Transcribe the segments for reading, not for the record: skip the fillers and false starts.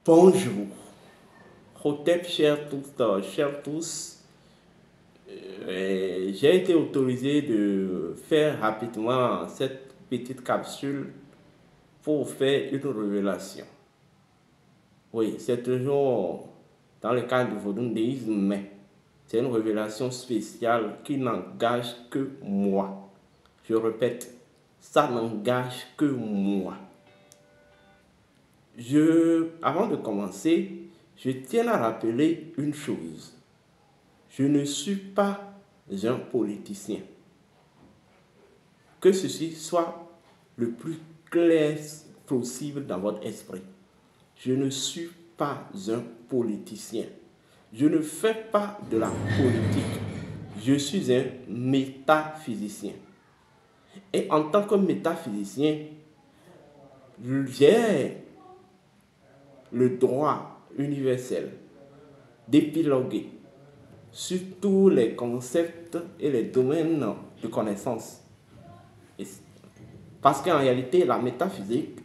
Bonjour, Hotep, chers tous. J'ai été autorisé de faire rapidement cette petite capsule pour faire une révélation. Oui, c'est toujours dans le cadre du vaudouisme, mais c'est une révélation spéciale qui n'engage que moi. Je répète, ça n'engage que moi. Avant de commencer, je tiens à rappeler une chose. Je ne suis pas un politicien. Que ceci soit le plus clair possible dans votre esprit. Je ne suis pas un politicien. Je ne fais pas de la politique. Je suis un métaphysicien. Et en tant que métaphysicien, j'ai le droit universel d'épiloguer sur tous les concepts et les domaines de connaissance. Parce qu'en réalité, la métaphysique,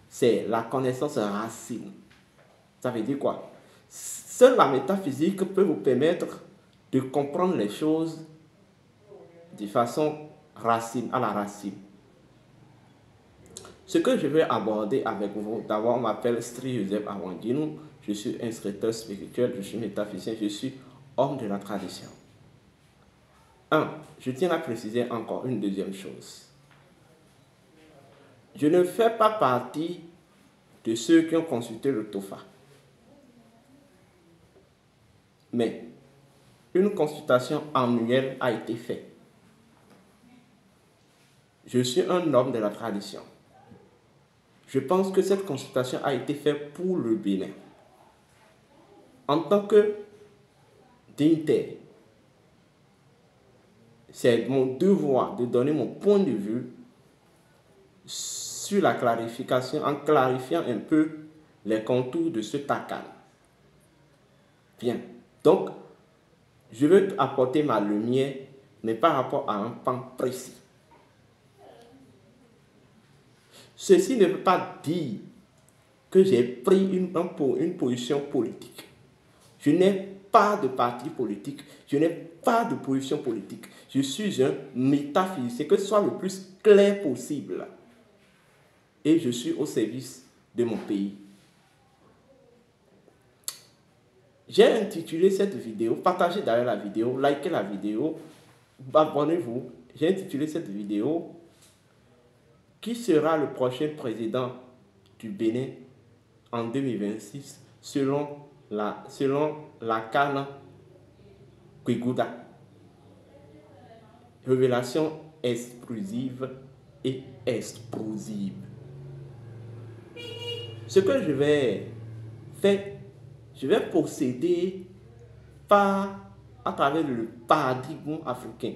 c'est la connaissance racine. Ça veut dire quoi? Seule la métaphysique peut vous permettre de comprendre les choses de façon racine, à la racine. Ce que je vais aborder avec vous, d'abord, on m'appelle Sri Joseph Awandino, je suis instructeur spirituel, je suis métaphysicien, je suis homme de la tradition. Je tiens à préciser encore une deuxième chose. Je ne fais pas partie de ceux qui ont consulté le TOFA. Mais une consultation annuelle a été faite. Je suis un homme de la tradition. Je pense que cette consultation a été faite pour le Bénin. En tant que dignitaire, c'est mon devoir de donner mon point de vue sur la clarification, en clarifiant un peu les contours de ce takan. Bien, donc, je veux apporter ma lumière, mais par rapport à un pan précis. Ceci ne veut pas dire que j'ai pris une position politique. Je n'ai pas de parti politique, je n'ai pas de position politique. Je suis un métaphysicien, que ce soit le plus clair possible. Et je suis au service de mon pays. J'ai intitulé cette vidéo, partagez d'ailleurs la vidéo, likez la vidéo, abonnez-vous. J'ai intitulé cette vidéo « Qui sera le prochain président du Bénin en 2026 selon la CAN Kwigouda ?» Révélation exclusive et explosive. Ce que je vais faire, je vais procéder à travers le paradigme africain.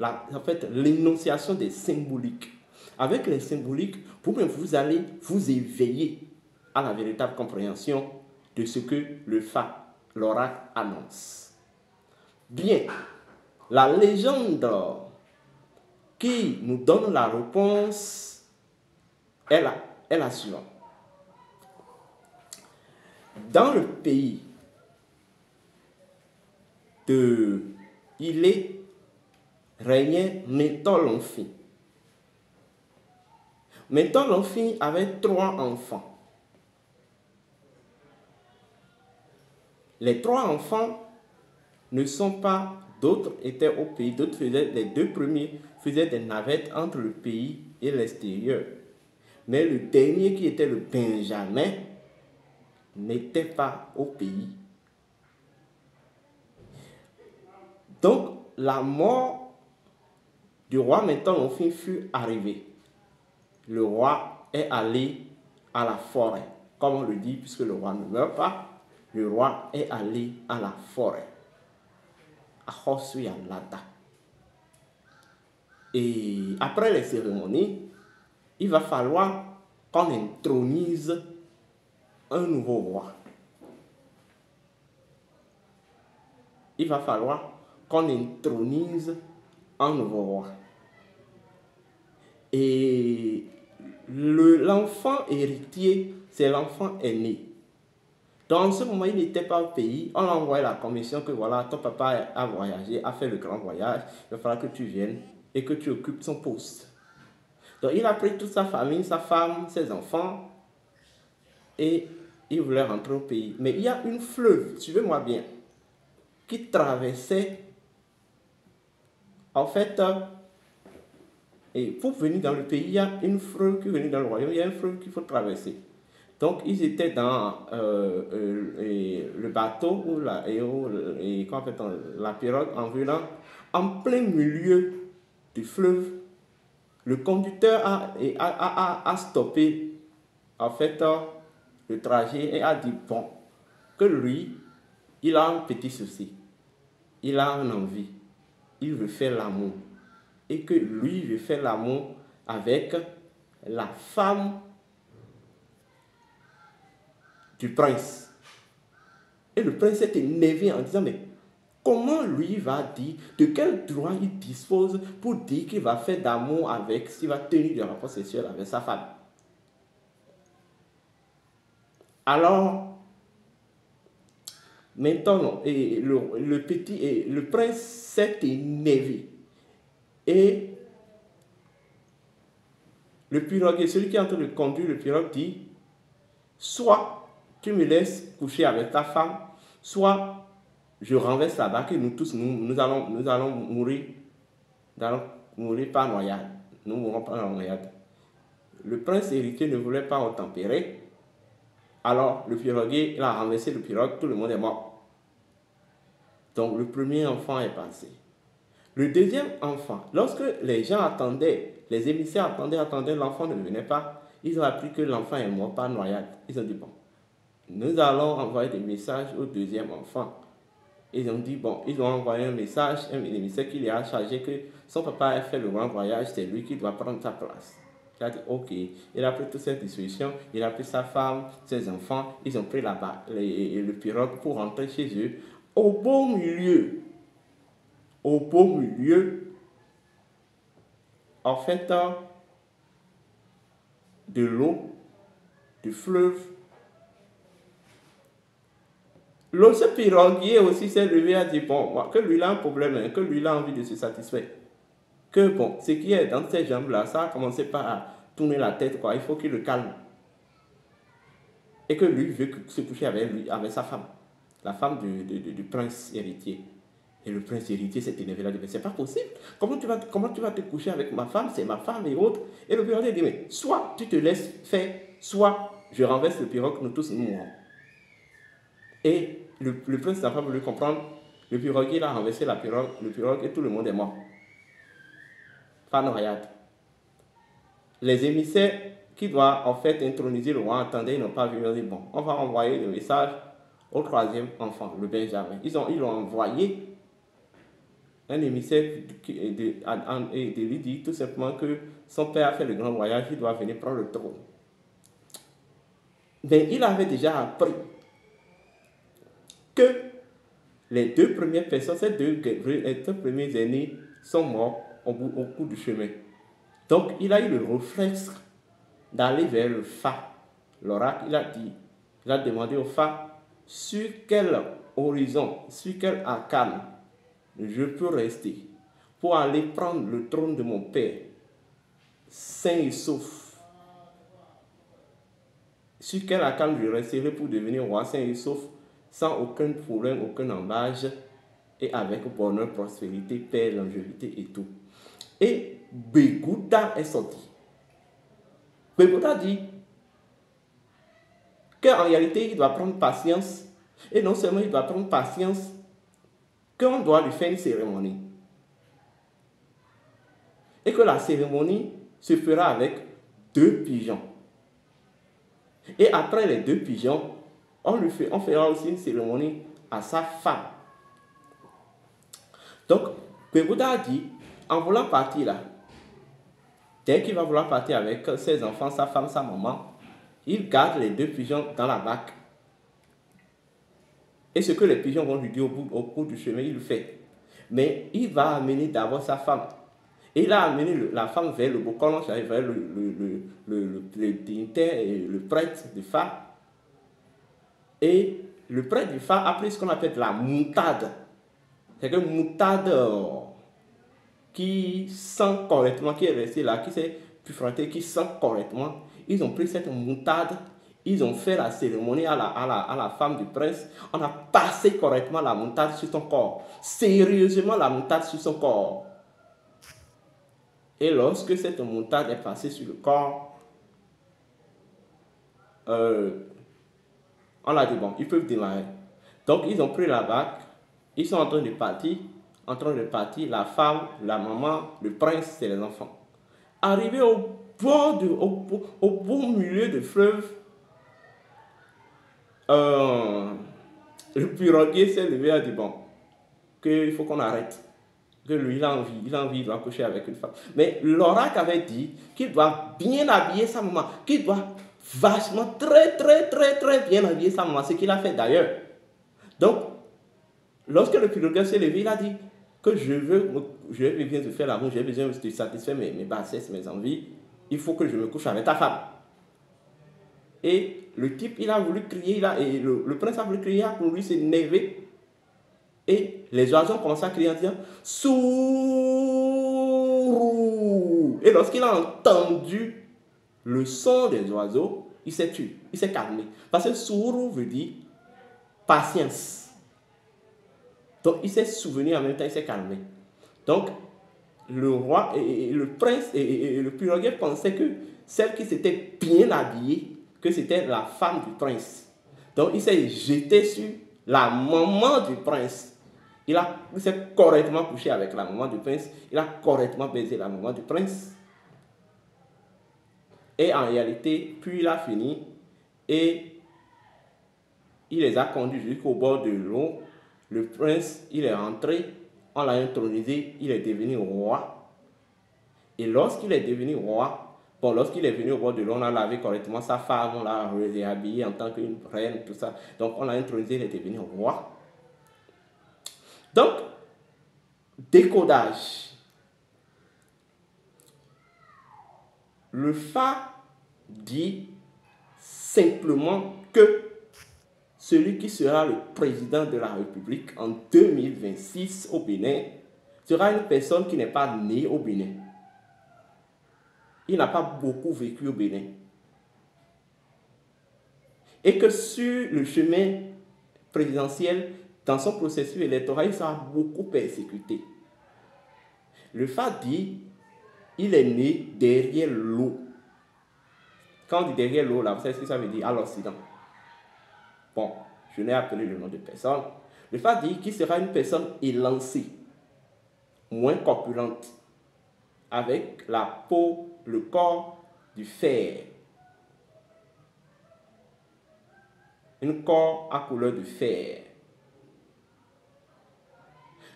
En fait, l'énonciation des symboliques. Avec les symboliques, vous allez vous éveiller à la véritable compréhension de ce que l'oracle annonce. Bien, la légende qui nous donne la réponse est la suivante. Dans le pays de Ilé régnait Métolonfi. Métolonfi avait 3 enfants. Les 3 enfants ne sont pas, d'autres étaient au pays, d'autres faisaient, les 2 premiers faisaient des navettes entre le pays et l'extérieur. Mais le dernier qui était le Benjamin n'était pas au pays. Donc, la mort du roi Métolonfi fut arrivée. Le roi est allé à la forêt. Comme on le dit, puisque le roi ne meurt pas, le roi est allé à la forêt. À Hosuyalata. Et après les cérémonies, il va falloir qu'on intronise un nouveau roi. Il va falloir qu'on intronise un nouveau roi. Et l'enfant héritier c'est l'enfant aîné. Dans ce moment, il n'était pas au pays. On a envoyé la commission que voilà, ton papa a voyagé, a fait le grand voyage. Il va falloir que tu viennes et que tu occupes son poste. Donc, il a pris toute sa famille, sa femme, ses enfants et il voulait rentrer au pays. Mais il y a une fleuve, suivez-moi bien, qui traversait, en fait, et pour venir dans le pays, il y a une fleuve qui venait dans le royaume, il y a une fleuve qu'il faut traverser. Donc, ils étaient dans le bateau ou la pirogue en venant en plein milieu du fleuve. Le conducteur a stoppé en fait le trajet et a dit bon, que lui, il a un petit souci, il a une envie, il veut faire l'amour et que lui veut faire l'amour avec la femme du prince. Et le prince s'est énervé en disant mais comment lui va dire, de quel droit il dispose pour dire qu'il va faire d'amour avec, s'il va tenir des rapports sexuels avec sa femme. Alors, maintenant, le prince s'est énervé. Et le pirogue, celui qui est en train de conduire le pirogue dit, soit tu me laisses coucher avec ta femme, soit je renverse la barque et nous tous, nous allons mourir. Nous allons mourir par noyade. Nous mourrons par noyade. Le prince héritier ne voulait pas tempérer. Alors le piroguier, il a renversé le pirogue, tout le monde est mort. Donc le premier enfant est passé. Le deuxième enfant, lorsque les gens attendaient, les émissaires attendaient, l'enfant ne venait pas, ils ont appris que l'enfant est mort par noyade. Ils ont dit bon, nous allons envoyer des messages au deuxième enfant. Ils ont dit bon, ils ont envoyé un message, un émissaire qui lui a chargé que son papa a fait le grand voyage, c'est lui qui doit prendre sa place. Il a dit ok, il a pris toute cette disposition, il a pris sa femme, ses enfants, ils ont pris le pirogue pour rentrer chez eux. Au beau milieu, en fait, de l'eau, du fleuve, ce piroguier aussi s'est levé et a dit bon, que lui a un problème, que lui a envie de se satisfaire. Que bon, ce qui est dans ses jambes-là, ça a commencé par à tourner la tête, quoi. Il faut qu'il le calme. Et que lui veut se coucher avec sa femme, la femme du prince héritier. Et le prince héritier s'est énervé là, il dit, mais c'est pas possible. Comment tu vas te coucher avec ma femme, c'est ma femme et autres. Et le pirogue dit, mais soit tu te laisses faire, soit je renverse le pirogue, nous tous nous mourrons. Et le prince n'a pas voulu comprendre. Le piroguier a renversé le pirogue et tout le monde est mort. Pas noyade. Les émissaires qui doivent en fait introniser le roi attendaient, ils n'ont pas vu, ils ont dit bon, on va envoyer le message au troisième enfant, le Benjamin. Ils ont envoyé un émissaire et de lui dire tout simplement que son père a fait le grand voyage, il doit venir prendre le trône. Mais il avait déjà appris que les deux premières personnes, les deux premiers aînés sont morts au cours du chemin. Donc il a eu le réflexe d'aller vers le Fa. L'oracle, il a demandé au Fa sur quel horizon, sur quel arcane je peux rester pour aller prendre le trône de mon père, sain et sauf. Sur quel arcane je resterai pour devenir roi sain et sauf, sans aucun problème, aucun embâche, et avec bonheur, prospérité, paix, longévité et tout. Et Begouda est sorti. Begouda dit qu'en réalité, il doit prendre patience. Et non seulement il doit prendre patience, qu'on doit lui faire une cérémonie. Et que la cérémonie se fera avec 2 pigeons. Et après les 2 pigeons, on fera aussi une cérémonie à sa femme. Donc, Begouda a dit, en voulant partir là, dès qu'il va vouloir partir avec ses enfants, sa femme, sa maman, il garde les 2 pigeons dans la barque. Et ce que les pigeons vont lui dire au cours du chemin, il le fait. Mais il va amener d'abord sa femme. Et il a amené la femme vers le bocal, vers le dignitaire et le prêtre du phare. Et le prêtre du phare a pris ce qu'on appelle de la moutarde. C'est une moutarde qui sent correctement, qui est restée là, qui s'est frottée, qui sent correctement. Ils ont pris cette moutarde, ils ont fait la cérémonie à la femme du prince. On a passé correctement la moutarde sur son corps. Sérieusement la moutarde sur son corps. Et lorsque cette moutarde est passée sur le corps, on a dit bon, ils peuvent démarrer. Donc ils ont pris la barque, ils sont en train de partir. La femme, la maman, le prince et les enfants. Arrivé au beau milieu du fleuve, le piroguier s'est levé et a dit bon, qu'il faut qu'on arrête. Que lui, il a envie, il doit coucher avec une femme. Mais l'oracle avait dit qu'il doit bien habiller sa maman, qu'il doit vachement, très bien habiller sa maman, ce qu'il a fait d'ailleurs. Donc, lorsque le piroguier s'est levé, il a dit que j'ai besoin de faire l'amour, j'ai besoin de satisfaire mes bassesses, mes envies, il faut que je me couche avec ta femme. Et le type, il a voulu crier, et le prince a voulu crier pour lui s'énerver. Et les oiseaux ont commencé à crier en disant Sourou. Et lorsqu'il a entendu le son des oiseaux, il s'est tué, il s'est calmé. Parce que Sourou veut dire patience. Donc il s'est souvenu en même temps, il s'est calmé. Donc le roi et le prince et le piroguier pensaient que celle qui s'était bien habillée, que c'était la femme du prince. Donc il s'est jeté sur la maman du prince. Il s'est correctement couché avec la maman du prince. Il a correctement baisé la maman du prince. Et en réalité, puis il a fini et il les a conduits jusqu'au bord de l'eau. Le prince, il est rentré, on l'a intronisé, il est devenu roi. Et lorsqu'il est devenu roi, lorsqu'il est venu au bord de l'eau, on a lavé correctement sa femme, on l'a réhabillé en tant qu'une reine, tout ça. Donc on l'a intronisé, il est devenu roi. Donc, décodage. Le phare dit simplement que celui qui sera le président de la République en 2026 au Bénin sera une personne qui n'est pas née au Bénin. Il n'a pas beaucoup vécu au Bénin. Et que sur le chemin présidentiel, dans son processus électoral, il sera beaucoup persécuté. Le phare dit, il est né derrière l'eau. Quand on dit derrière l'eau, là, vous savez ce que ça veut dire? À l'Occident. Bon, je n'ai appelé le nom de personne. Le phare dit qu'il sera une personne élancée, moins corpulente, avec la peau, le corps du fer. Un corps à couleur de fer.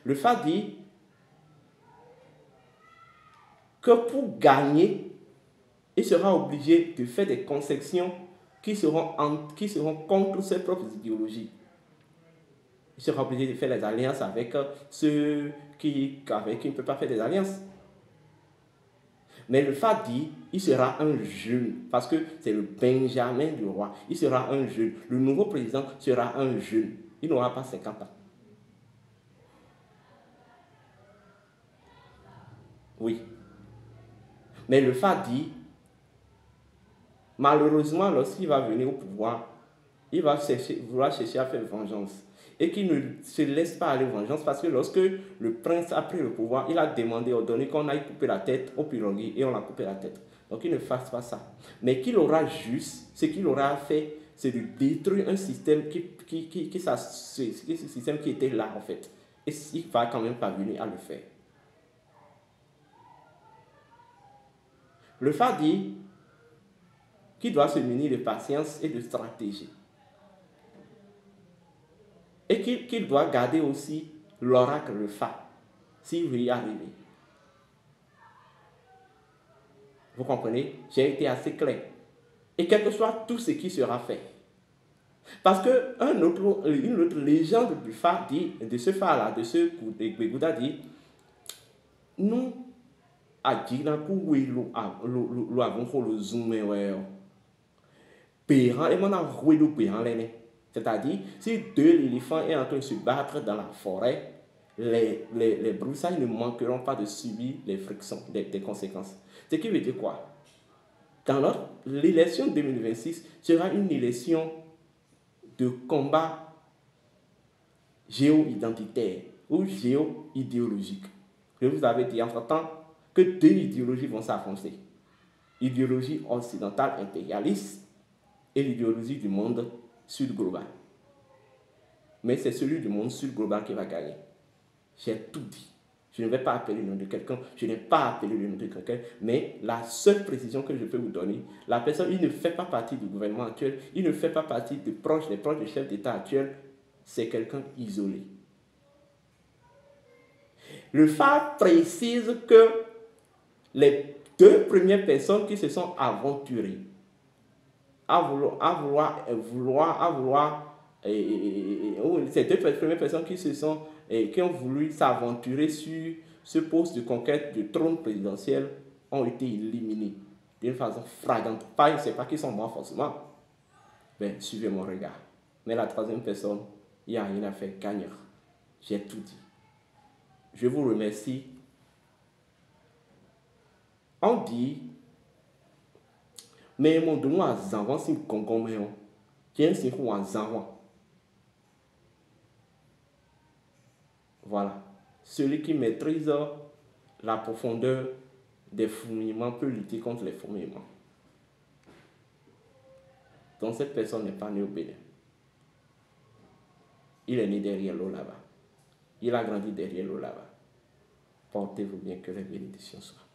Le phare dit que pour gagner, il sera obligé de faire des concessions qui seront contre ses propres idéologies. Il sera obligé de faire des alliances avec ceux avec qui il ne peut pas faire des alliances. Mais le phare dit, il sera un jeune, parce que c'est le Benjamin du roi. Il sera un jeune. Le nouveau président sera un jeune. Il n'aura pas 50 ans. Oui. Mais le phare dit, malheureusement, lorsqu'il va venir au pouvoir, il va vouloir chercher à faire vengeance. Et qu'il ne se laisse pas aller vengeance parce que lorsque le prince a pris le pouvoir, il a demandé, ordonné qu'on aille couper la tête au piroguier et on a coupé la tête. Donc il ne fasse pas ça. Mais qu'il aura juste, ce qu'il aura fait, c'est de détruire un système ce système qui était là en fait. Et il va quand même parvenir à le faire. Le phare dit qu'il doit se munir de patience et de stratégie. Et qu'il doit garder aussi l'oracle, le phare, s'il veut y arriver. Vous comprenez? J'ai été assez clair. Et quel que soit tout ce qui sera fait. Parce qu'une autre légende du phare dit, de ce phare-là, de ce Gbegouda dit, nous, adjina kuwe lo avon ko lo zoom ouais. Péran, et mon enroué de péran l'aîné. C'est-à-dire, si deux éléphants sont en train de se battre dans la forêt, les broussailles ne manqueront pas de subir les frictions, des conséquences. Ce qui veut dire quoi? Dans l'élection 2026 sera une élection de combat géo-identitaire ou géo-idéologique. Je vous avais dit entre-temps que deux idéologies vont s'affronter. L'idéologie occidentale impérialiste et l'idéologie du monde sud global. Mais c'est celui du monde sud global qui va gagner. J'ai tout dit. Je ne vais pas appeler le nom de quelqu'un, je n'ai pas appelé le nom de quelqu'un, mais la seule précision que je peux vous donner, la personne, il ne fait pas partie du gouvernement actuel, il ne fait pas partie des proches du chef d'État actuel, c'est quelqu'un isolé. Le phare précise que les deux premières personnes qui se sont aventurées ces deux premières personnes qui ont voulu s'aventurer sur ce poste de conquête du trône présidentiel ont été éliminées d'une façon flagrante. C'est pas qu'ils sont morts forcément. Ben, suivez mon regard. Mais la troisième personne, il n'y a rien à faire, gagneur. J'ai tout dit. Je vous remercie. On dit, mais mon don a zanvan si kongoméon, tiens si ou en zanvan. Voilà. Celui qui maîtrise la profondeur des fourmillements peut lutter contre les fourmillements. Donc cette personne n'est pas née au Bénin. Il est né derrière l'eau là-bas. Il a grandi derrière l'eau là-bas. Portez-vous bien, que les bénédictions soient.